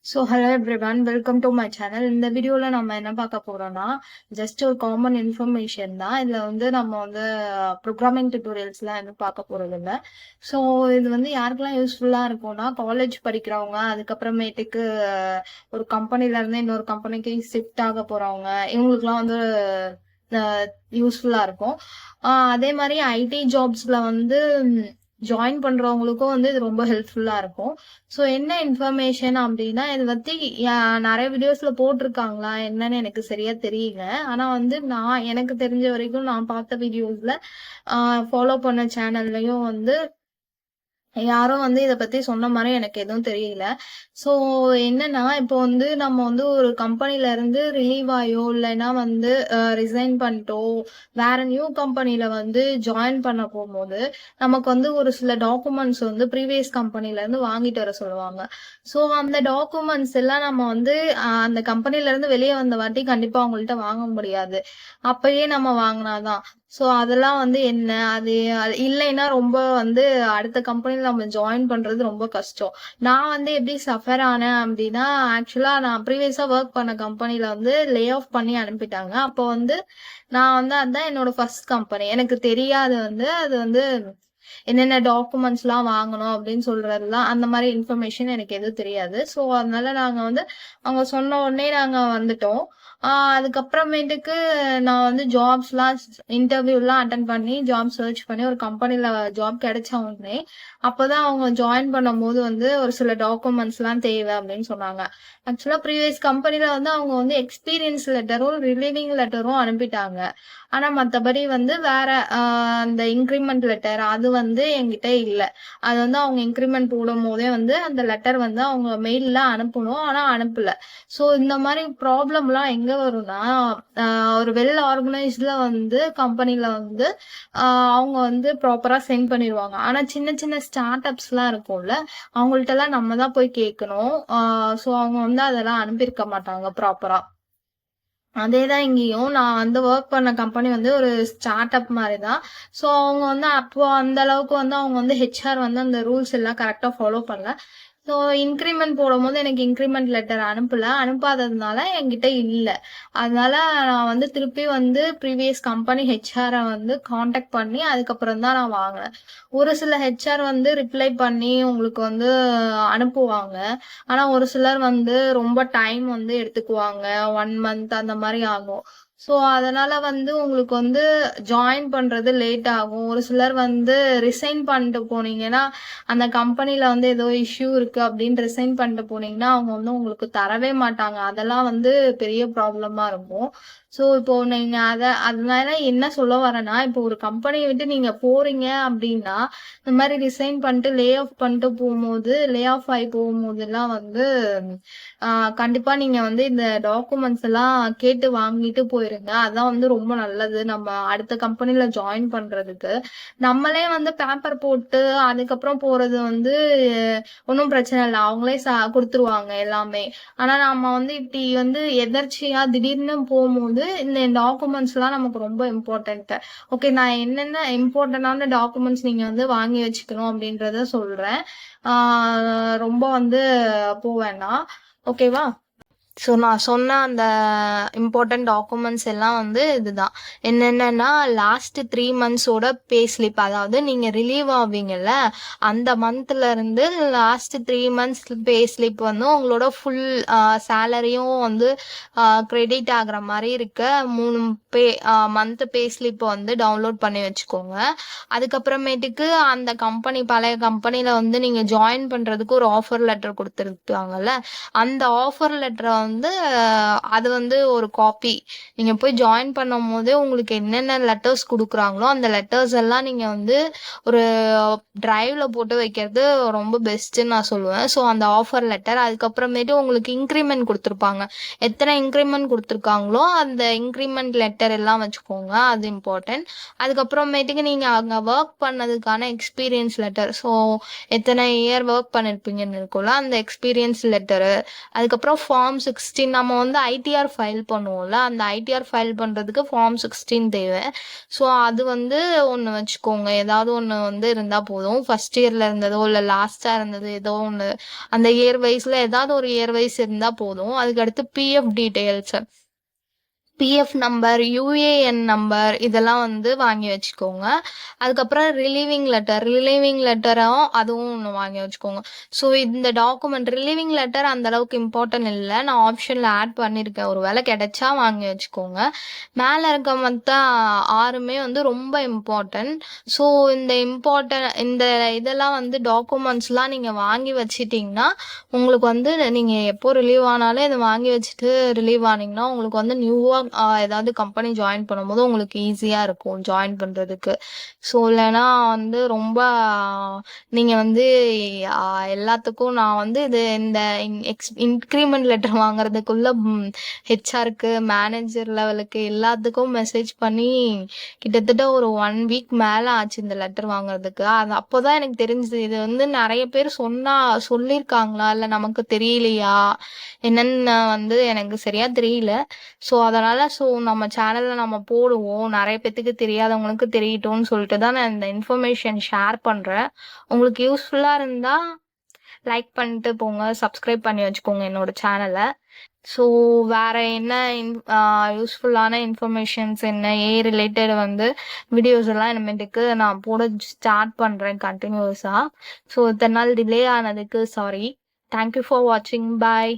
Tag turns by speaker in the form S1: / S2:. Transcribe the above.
S1: Hello everyone, welcome to my channel. இந்த வீடியோவில் நம்ம என்ன பார்க்க போறோம்னா, ஜஸ்ட் ஒரு காமன் இன்ஃபர்மேஷன் தான். இதில் வந்து நம்ம வந்து ப்ரோக்ராமிங் டியூட்டோரியல்ஸ்லாம் எதுவும் பார்க்க போகிறது இல்லை. ஸோ இது வந்து யாருக்கெல்லாம் யூஸ்ஃபுல்லாக இருக்கும்னா, காலேஜ் படிக்கிறவங்க, அதுக்கப்புறமேட்டுக்கு ஒரு கம்பெனிலேருந்து இன்னொரு கம்பெனிக்கு ஷிஃப்ட் ஆக போகிறவங்க, இவங்களுக்குலாம் வந்து யூஸ்ஃபுல்லாக இருக்கும். அதே மாதிரி ஐடி ஜாப்ஸில் வந்து ஜாயின் பண்றவங்களுக்கும் வந்து இது ரொம்ப ஹெல்ப்ஃபுல்லா இருக்கும். ஸோ என்ன இன்ஃபர்மேஷன் அப்படின்னா, இது பத்தி நிறைய வீடியோஸ்ல போட்டிருக்காங்களா என்னன்னு எனக்கு சரியா தெரியல. ஆனா வந்து எனக்கு தெரிஞ்ச வரைக்கும் நான் பார்த்த வீடியோஸ்ல ஃபாலோ பண்ண சேனல்லையும் வந்து யாரும் வந்து இதை பத்தி சொன்ன மாதிரி எனக்கு எதுவும் தெரியல. ஸோ என்னன்னா, இப்போ வந்து நம்ம வந்து ஒரு கம்பெனில இருந்து ரிலீவ் ஆயோ இல்லைன்னா வந்து ரிசைன் பண்ணிட்டோ வேற நியூ கம்பெனில வந்து ஜாயின் பண்ண போகும்போது நமக்கு வந்து ஒரு சில டாக்குமெண்ட்ஸ் வந்து ப்ரீவியஸ் கம்பெனில இருந்து வாங்கிட்டு வர சொல்லுவாங்க. ஸோ அந்த டாக்குமெண்ட்ஸ் எல்லாம் நம்ம வந்து அந்த கம்பெனில இருந்து வெளியே வந்த வாட்டி கண்டிப்பா அவங்கள்ட்ட வாங்க முடியாது. அப்பயே நம்ம வாங்கினாதான். ஸோ அதெல்லாம் வந்து என்ன அது இல்லைன்னா ரொம்ப வந்து அடுத்த கம்பெனில நம்ம ஜாயின் பண்றது ரொம்ப கஷ்டம். நான் வந்து எப்படி சஃபர் ஆனேன் அப்படின்னா, ஆக்சுவலா நான் ப்ரீவியஸா ஒர்க் பண்ண கம்பெனில வந்து லே ஆஃப் பண்ணி அனுப்பிட்டாங்க. அப்போ வந்து நான் வந்து அதான் என்னோட ஃபர்ஸ்ட் கம்பெனி. எனக்கு தெரியாது வந்து அது வந்து என்னென்ன டாக்குமெண்ட்ஸ்லாம் வாங்கணும் அப்படின்னு சொல்றதுலாம் அந்த மாதிரி இன்ஃபர்மேஷன் எனக்கு எதுவும் தெரியாது. ஸோ அதனால நாங்கள் வந்து அவங்க சொன்ன உடனே நாங்கள் வந்துட்டோம். அதுக்கப்புறமேட்டுக்கு நான் வந்து ஜாப்ஸ்லாம் இன்டர்வியூலாம் அட்டன் பண்ணி ஜாப் சர்ச் பண்ணி ஒரு கம்பெனியில் ஜாப் கிடைச்ச உடனே அப்போதான் அவங்க ஜாயின் பண்ணும்போது வந்து ஒரு சில டாக்குமெண்ட்ஸ்லாம் தேவை அப்படின்னு சொன்னாங்க. ஆக்சுவலாக ப்ரீவியஸ் கம்பெனியில் வந்து அவங்க வந்து எக்ஸ்பீரியன்ஸ் லெட்டரும் ரிலீவிங் லெட்டரும் அனுப்பிட்டாங்க. ஆனா மத்தபடி வந்து வேற அந்த இன்கிரிமெண்ட் லெட்டர் அது வந்து என்கிட்ட இல்ல. அது வந்து அவங்க இன்கிரிமெண்ட் போடும் போதே வந்து அந்த லெட்டர் வந்து அவங்க மெயில்ல அனுப்பணும். ஆனா அனுப்பல. சோ இந்த மாதிரி ப்ராப்ளம் எல்லாம் எங்க வரும்னா, ஒரு வெல் ஆர்கனைஸ்ட்ல வந்து கம்பெனில வந்து அவங்க வந்து ப்ராப்பரா சென்ட் பண்ணிடுவாங்க. ஆனா சின்ன சின்ன ஸ்டார்ட் அப்ஸ் எல்லாம் இருக்கும்ல, அவங்கள்ட்ட எல்லாம் நம்ம தான் போய் கேட்கணும். சோ அவங்க வந்து அதெல்லாம் அனுப்பியிருக்க மாட்டாங்க ப்ராப்பரா. அதேதான் இங்கேயும். நான் வந்து ஒர்க் பண்ண கம்பெனி வந்து ஒரு ஸ்டார்ட் அப் மாதிரி தான். ஸோ அவங்க வந்து அப்போ அந்த அளவுக்கு வந்து அவங்க வந்து ஹெச்ஆர் வந்து அந்த ரூல்ஸ் எல்லாம் கரெக்டாக ஃபாலோ பண்ணல. ஸோ இன்க்ரிமெண்ட் போடும்போது எனக்கு இன்க்ரிமெண்ட் லெட்டர் அனுப்பாததுனால என்கிட்ட இல்லை. அதனால நான் வந்து திருப்பி வந்து ப்ரீவியஸ் கம்பெனி ஹெச்ஆரை வந்து காண்டாக்ட் பண்ணி அதுக்கப்புறம் தான் நான் வாங்கினேன். ஒரு சில ஹெச்ஆர் வந்து ரிப்ளை பண்ணி உங்களுக்கு வந்து அனுப்புவாங்க. ஆனா ஒரு சிலர் வந்து ரொம்ப டைம் வந்து எடுத்துக்குவாங்க. 1 மந்த் அந்த மாதிரி ஆகும். ஸோ அதனால வந்து உங்களுக்கு வந்து ஜாயின் பண்றது லேட் ஆகும். ஒரு சிலர் வந்து ரிசைன் பண்ணிட்டு போனீங்கன்னா, அந்த கம்பெனில வந்து ஏதோ இஷ்யூ இருக்கு அப்படின்னு ரிசைன் பண்ணிட்டு போனீங்கன்னா அவங்க வந்து உங்களுக்கு தரவே மாட்டாங்க. அதெல்லாம் வந்து பெரிய ப்ராப்ளமா இருக்கும். ஸோ இப்போ நீங்க அதனால என்ன சொல்ல வரேன்னா, இப்போ ஒரு கம்பெனியை விட்டு நீங்க போறீங்க அப்படின்னா, இந்த மாதிரி ரிசைன் பண்ணிட்டு லே ஆஃப் பண்ணிட்டு போகும்போது லே ஆஃப் ஆகி போகும்போதெல்லாம் வந்து கண்டிப்பா நீங்க வந்து இந்த டாக்குமெண்ட்ஸ் எல்லாம் கேட்டு வாங்கிட்டு போயிருங்க. அதான் வந்து ரொம்ப நல்லது நம்ம அடுத்த கம்பெனில ஜாயின் பண்றதுக்கு. நம்மளே வந்து பேப்பர் போட்டு அதுக்கப்புறம் போறது வந்து ஒன்றும் பிரச்சனை இல்லை. அவங்களே கொடுத்துருவாங்க எல்லாமே. ஆனா நம்ம வந்து இப்படி வந்து எதர்ச்சியா திடீர்னு போகும்போது இந்த டாக்குமெண்ட்ஸ் எல்லாம் நமக்கு ரொம்ப இம்பார்ட்டன்ட். ஓகே, நான் என்னென்ன இம்பார்ட்டன்டான டாக்குமெண்ட்ஸ் நீங்க வந்து வாங்கி வச்சுக்கணும் அப்படின்றத சொல்றேன். ரொம்ப வந்து போவேன்னா ஓகேவா. ஸோ நான் சொன்ன அந்த இம்பார்ட்டன்ட் டாக்குமெண்ட்ஸ் எல்லாம் வந்து இதுதான். என்னென்னா, லாஸ்ட் 3 மந்த்ஸோட பே ஸ்லிப், அதாவது நீங்கள் ரிலீவ் ஆவீங்கல்ல அந்த மந்த்லேருந்து லாஸ்ட் 3 மந்த்ஸ் பே ஸ்லிப் வந்து உங்களோட ஃபுல் சேலரியும் வந்து கிரெடிட் ஆகிற மாதிரி இருக்க 3 மந்த் பே ஸ்லிப் வந்து டவுன்லோட் பண்ணி வச்சுக்கோங்க. அதுக்கப்புறமேட்டுக்கு அந்த பழைய கம்பெனியில் வந்து நீங்கள் ஜாயின் பண்ணுறதுக்கு ஒரு ஆஃபர் லெட்டர் கொடுத்துருப்பாங்கல்ல, அந்த ஆஃபர் லெட்டரை வந்து அது வந்து ஒரு காப்பி நீங்க போய் ஜாயின் பண்ணும் போதே உங்களுக்கு என்னென்ன லெட்டர்ஸ் கொடுக்குறாங்களோ அந்த லெட்டர்ஸ் எல்லாம் நீங்க வந்து ஒரு டிரைவ்ல போட்டு வைக்கிறது ரொம்ப பெஸ்ட்ன்னு நான் சொல்லுவேன். ஸோ அந்த ஆஃபர் லெட்டர், அதுக்கப்புறமேட்டு உங்களுக்கு இன்க்ரிமெண்ட் கொடுத்துருப்பாங்க. எத்தனை இன்க்ரிமெண்ட் கொடுத்துருக்காங்களோ அந்த இன்க்ரிமெண்ட் லெட்டர் எல்லாம் வச்சுக்கோங்க, அது இம்பார்ட்டன்ட். அதுக்கப்புறமேட்டுக்கு நீங்க அங்க ஒர்க் பண்ணதுக்கான எக்ஸ்பீரியன்ஸ் லெட்டர், ஸோ எத்தனை இயர் ஒர்க் பண்ணிருப்பீங்கன்னு இருக்கும்ல அந்த எக்ஸ்பீரியன்ஸ் லெட்டரு. அதுக்கப்புறம் ஃபார்ம்ஸ் 16 நம்ம வந்து ஐடிஆர் ஃபைல் பண்ணுவோம்ல, அந்த ஐடிஆர் ஃபைல் பண்ணுறதுக்கு ஃபார்ம் 16 தேவை. ஸோ அது வந்து ஒன்று வச்சுக்கோங்க. ஏதாவது ஒன்று வந்து இருந்தால் போதும். ஃபர்ஸ்ட் இயரில் இருந்ததோ இல்லை லாஸ்ட்டாக இருந்தது ஏதோ ஒன்று, அந்த இயர் வைஸில் ஏதாவது ஒரு இயர் வைஸ் இருந்தால் போதும். அதுக்கடுத்து PF details, PF number, UAN number இதெல்லாம் வந்து வாங்கி வச்சுக்கோங்க. அதுக்கப்புறம் ரிலீவிங் லெட்டரும் அதுவும் ஒன்று வாங்கி வச்சுக்கோங்க. ஸோ இந்த டாக்குமெண்ட் ரிலீவிங் லெட்டர் அந்த அளவுக்கு இம்பார்ட்டன்ட் இல்லை, நான் ஆப்ஷனில் ஆட் பண்ணியிருக்கேன். ஒரு வேளை கிடைச்சா வாங்கி வச்சுக்கோங்க. மேலே இருக்க மற்ற 6மே வந்து ரொம்ப இம்பார்ட்டன்ட். ஸோ இந்த இதெல்லாம் வந்து டாக்குமெண்ட்ஸ்லாம் நீங்கள் வாங்கி வச்சிட்டிங்கன்னா உங்களுக்கு வந்து நீங்கள் எப்போ ரிலீவ் ஆனாலும் இதை வாங்கி வச்சுட்டு ரிலீவ் ஆனீங்கன்னா உங்களுக்கு வந்து நியூவாக ஏதாவது கம்பெனி ஜாயின் பண்ணும்போது உங்களுக்கு ஈஸியாக இருக்கும் ஜாயின் பண்ணுறதுக்கு. ஸோ இல்லைன்னா வந்து ரொம்ப நீங்கள் வந்து எல்லாத்துக்கும் நான் வந்து இந்த இன்க்ரிமெண்ட் லெட்டர் வாங்குறதுக்குள்ள ஹெச்ஆருக்கு, மேனேஜர் லெவலுக்கு எல்லாத்துக்கும் மெசேஜ் பண்ணி கிட்டத்தட்ட ஒரு 1 வீக் மேலே ஆச்சு இந்த லெட்டர் வாங்குறதுக்கு. அது அப்போதான் எனக்கு தெரிஞ்சுது இது வந்து நிறைய பேர் சொல்லியிருக்காங்களா இல்லை நமக்கு தெரியலையா என்னன்னு வந்து எனக்கு சரியா தெரியல. ஸோ அதனால நம்ம சேனல்ல நம்ம போடுவோம், நிறைய பேத்துக்கு தெரியாதவங்களுக்கு தெரியட்டும்னு சொல்லிட்டு தான் நான் இந்த இன்ஃபர்மேஷன் ஷேர் பண்றேன். உங்களுக்கு யூஸ்ஃபுல்லா இருந்தா லைக் பண்ணிட்டு போங்க, சப்ஸ்கிரைப் பண்ணி வச்சுக்கோங்க என்னோட சேனலை. ஸோ வேற என்ன யூஸ்ஃபுல்லான இன்ஃபர்மேஷன்ஸ் என்ன ரிலேட்டட் வந்து வீடியோஸ் எல்லாம் இனிமேட்டுக்கு நான் போட ஸ்டார்ட் பண்றேன் கண்டினியூஸா. ஸோ இத்தனை நாள் டிலே ஆனதுக்கு சாரி. தேங்க்யூ ஃபார் வாட்சிங். பாய்.